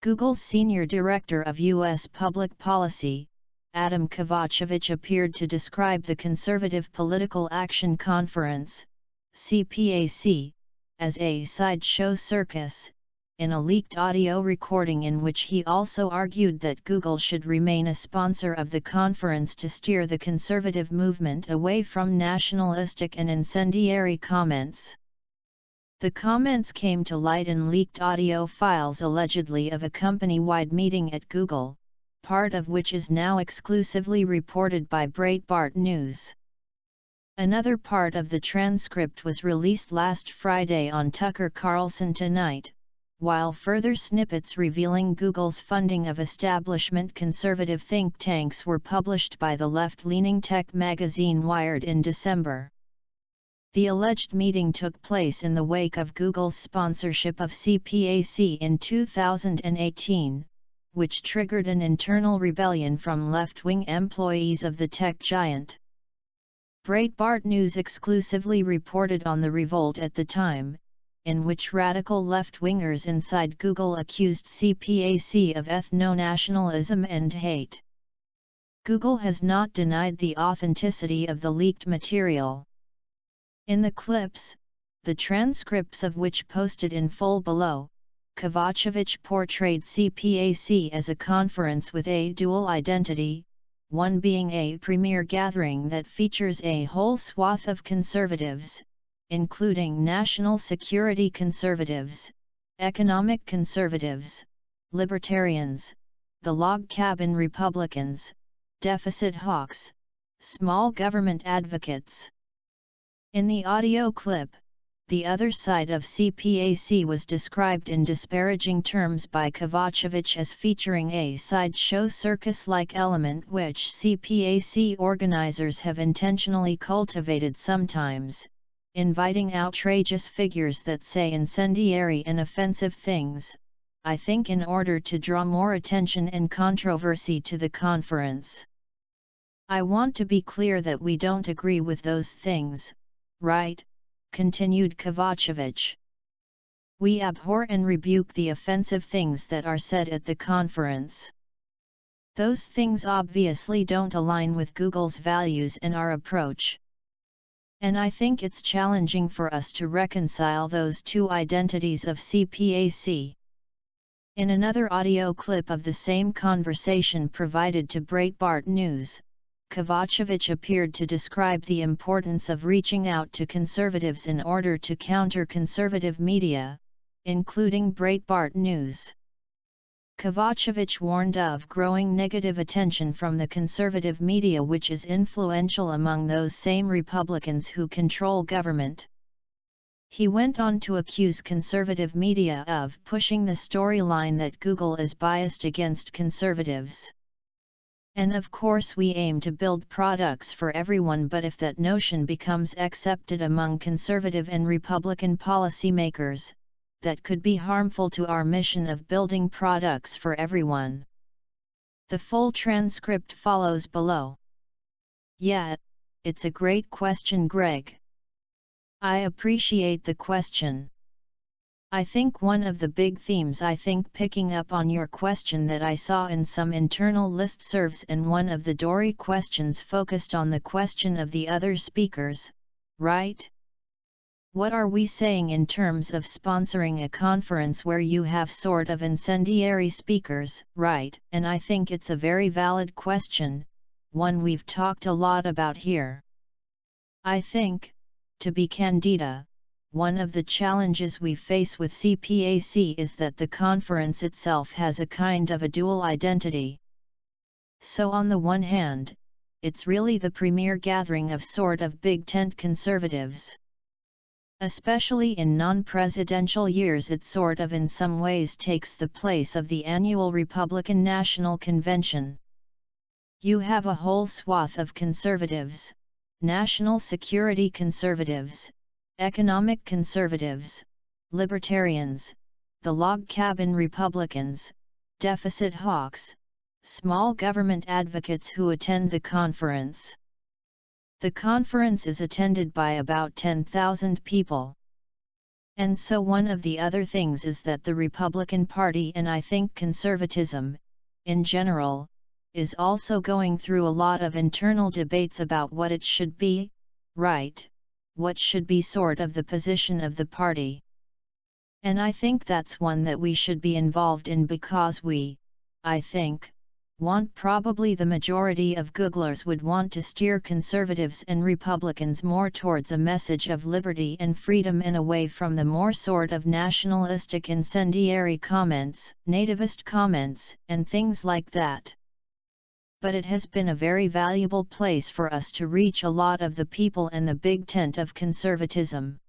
Google's senior director of U.S. public policy, Adam Kovačević, appeared to describe the Conservative Political Action Conference, CPAC, as a sideshow circus, in a leaked audio recording in which he also argued that Google should remain a sponsor of the conference to steer the conservative movement away from nationalistic and incendiary comments. The comments came to light in leaked audio files allegedly of a company-wide meeting at Google, part of which is now exclusively reported by Breitbart News. Another part of the transcript was released last Friday on Tucker Carlson Tonight, while further snippets revealing Google's funding of establishment conservative think tanks were published by the left-leaning tech magazine Wired in December. The alleged meeting took place in the wake of Google's sponsorship of CPAC in 2018, which triggered an internal rebellion from left-wing employees of the tech giant. Breitbart News exclusively reported on the revolt at the time, in which radical left-wingers inside Google accused CPAC of ethno-nationalism and hate. Google has not denied the authenticity of the leaked material. In the clips, the transcripts of which posted in full below, Kovačević portrayed CPAC as a conference with a dual identity, one being a premier gathering that features a whole swath of conservatives, including national security conservatives, economic conservatives, libertarians, the log cabin Republicans, deficit hawks, small government advocates. In the audio clip, the other side of CPAC was described in disparaging terms by Kovačević as featuring a sideshow circus-like element which CPAC organizers have intentionally cultivated sometimes, inviting outrageous figures that say incendiary and offensive things, I think in order to draw more attention and controversy to the conference. I want to be clear that we don't agree with those things, right? Continued Kovačević. We abhor and rebuke the offensive things that are said at the conference. Those things obviously don't align with Google's values and our approach. And I think it's challenging for us to reconcile those two identities of CPAC. In another audio clip of the same conversation provided to Breitbart News, Kovačević appeared to describe the importance of reaching out to conservatives in order to counter conservative media, including Breitbart News. Kovačević warned of growing negative attention from the conservative media, which is influential among those same Republicans who control government. He went on to accuse conservative media of pushing the storyline that Google is biased against conservatives. And of course we aim to build products for everyone, but if that notion becomes accepted among conservative and Republican policymakers, that could be harmful to our mission of building products for everyone. The full transcript follows below. Yeah, it's a great question, Greg. I appreciate the question. I think one of the big themes, picking up on your question, that I saw in some internal listservs, and one of the Dory questions focused on the question of the other speakers, right? What are we saying in terms of sponsoring a conference where you have sort of incendiary speakers, right? And I think it's a very valid question, one we've talked a lot about here. I think, to be candida, one of the challenges we face with CPAC is that the conference itself has a kind of a dual identity. So on the one hand, it's really the premier gathering of sort of big tent conservatives. Especially in non-presidential years, it sort of in some ways takes the place of the annual Republican National Convention. You have a whole swath of conservatives, national security conservatives, economic conservatives, libertarians, the log cabin Republicans, deficit hawks, small government advocates who attend the conference. The conference is attended by about 10,000 people. And so one of the other things is that the Republican Party, and I think conservatism, in general, is also going through a lot of internal debates about what it should be, right? What should be sort of the position of the party. And I think that's one that we should be involved in, because we, I think, probably the majority of Googlers would want to steer conservatives and Republicans more towards a message of liberty and freedom and away from the more sort of nationalistic incendiary comments, nativist comments, and things like that. But it has been a very valuable place for us to reach a lot of the people and the big tent of conservatism.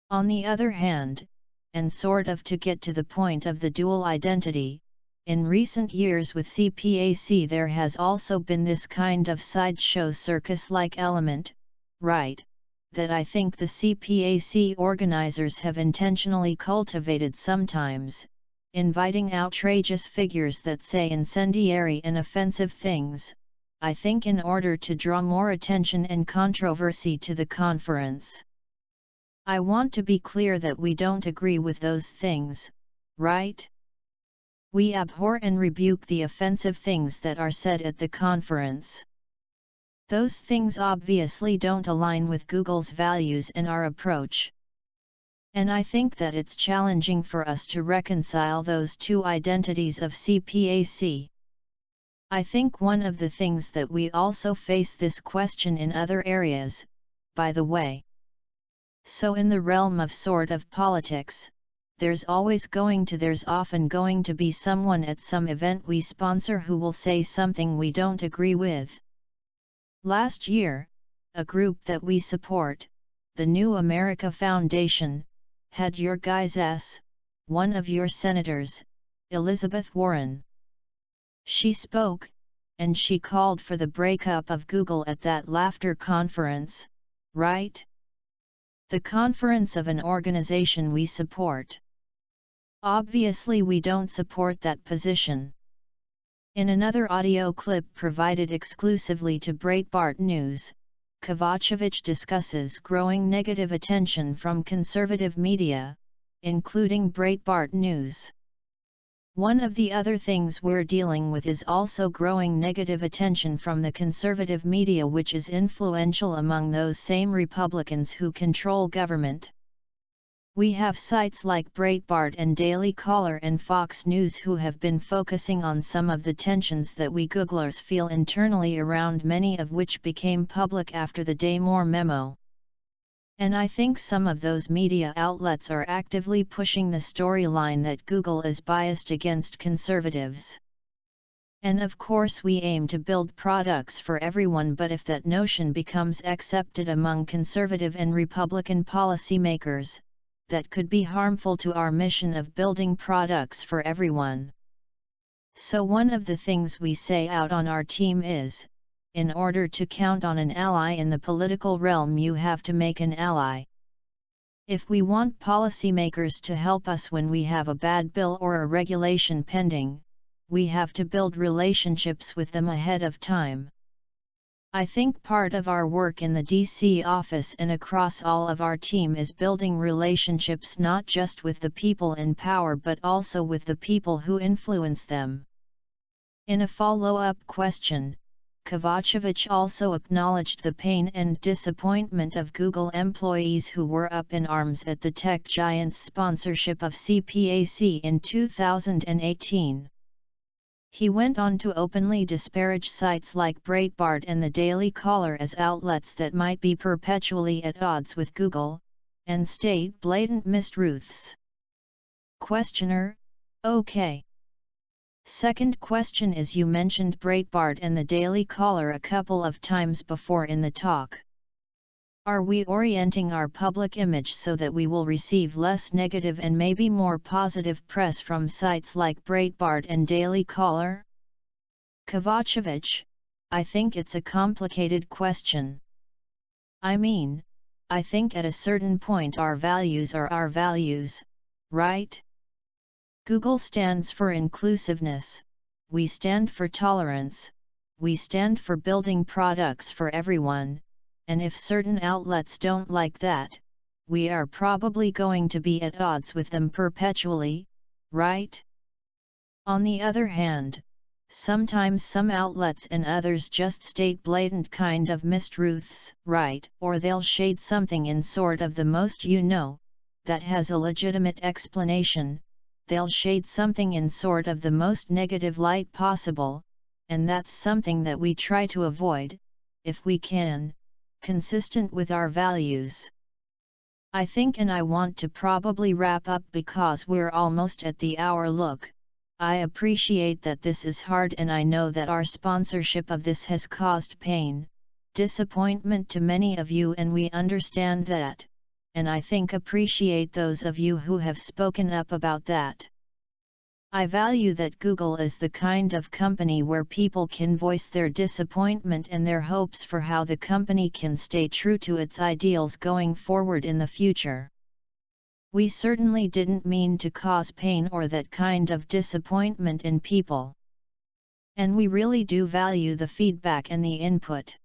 On the other hand, and sort of to get to the point of the dual identity, in recent years with CPAC there has also been this kind of sideshow circus-like element, right, that I think the CPAC organizers have intentionally cultivated sometimes, inviting outrageous figures that say incendiary and offensive things, I think in order to draw more attention and controversy to the conference. I want to be clear that we don't agree with those things, right? We abhor and rebuke the offensive things that are said at the conference. Those things obviously don't align with Google's values and our approach. And I think that it's challenging for us to reconcile those two identities of CPAC. I think one of the things that we also face this question in other areas, by the way. So in the realm of sort of politics, there's often going to be someone at some event we sponsor who will say something we don't agree with. Last year, a group that we support, the New America Foundation, had your guys' one of your senators, Elizabeth Warren. She spoke, and she called for the breakup of Google at that laughter conference, right? The conference of an organization we support. Obviously we don't support that position. In another audio clip provided exclusively to Breitbart News, Kovacevic discusses growing negative attention from conservative media, including Breitbart News. One of the other things we're dealing with is also growing negative attention from the conservative media, which is influential among those same Republicans who control government. We have sites like Breitbart and Daily Caller and Fox News who have been focusing on some of the tensions that we Googlers feel internally around, many of which became public after the Day More memo. And I think some of those media outlets are actively pushing the storyline that Google is biased against conservatives. And of course we aim to build products for everyone, but if that notion becomes accepted among conservative and Republican policymakers, that could be harmful to our mission of building products for everyone. So one of the things we say out on our team is, in order to count on an ally in the political realm, you have to make an ally. If we want policymakers to help us when we have a bad bill or a regulation pending, we have to build relationships with them ahead of time. I think part of our work in the DC office and across all of our team is building relationships not just with the people in power but also with the people who influence them. In a follow-up question, Kovacevic also acknowledged the pain and disappointment of Google employees who were up in arms at the tech giant's sponsorship of CPAC in 2018. He went on to openly disparage sites like Breitbart and the Daily Caller as outlets that might be perpetually at odds with Google, and state blatant mistruths. Questioner: okay. Second question is, you mentioned Breitbart and the Daily Caller a couple of times before in the talk. Are we orienting our public image so that we will receive less negative and maybe more positive press from sites like Breitbart and Daily Caller? Kovacevic: I think it's a complicated question. I mean, I think at a certain point our values are our values, right? Google stands for inclusiveness, we stand for tolerance, we stand for building products for everyone, and if certain outlets don't like that, we are probably going to be at odds with them perpetually, right? On the other hand, sometimes some outlets and others just state blatant kind of mistruths, right? Or they'll shade something in sort of the most that has a legitimate explanation, they'll shade something in sort of the most negative light possible, and that's something that we try to avoid, if we can, consistent with our values. I think, and I want to probably wrap up because we're almost at the hour. Look, I appreciate that this is hard, and I know that our sponsorship of this has caused pain, disappointment to many of you, and we understand that, and I think appreciate those of you who have spoken up about that. I value that Google is the kind of company where people can voice their disappointment and their hopes for how the company can stay true to its ideals going forward in the future. We certainly didn't mean to cause pain or that kind of disappointment in people. And we really do value the feedback and the input.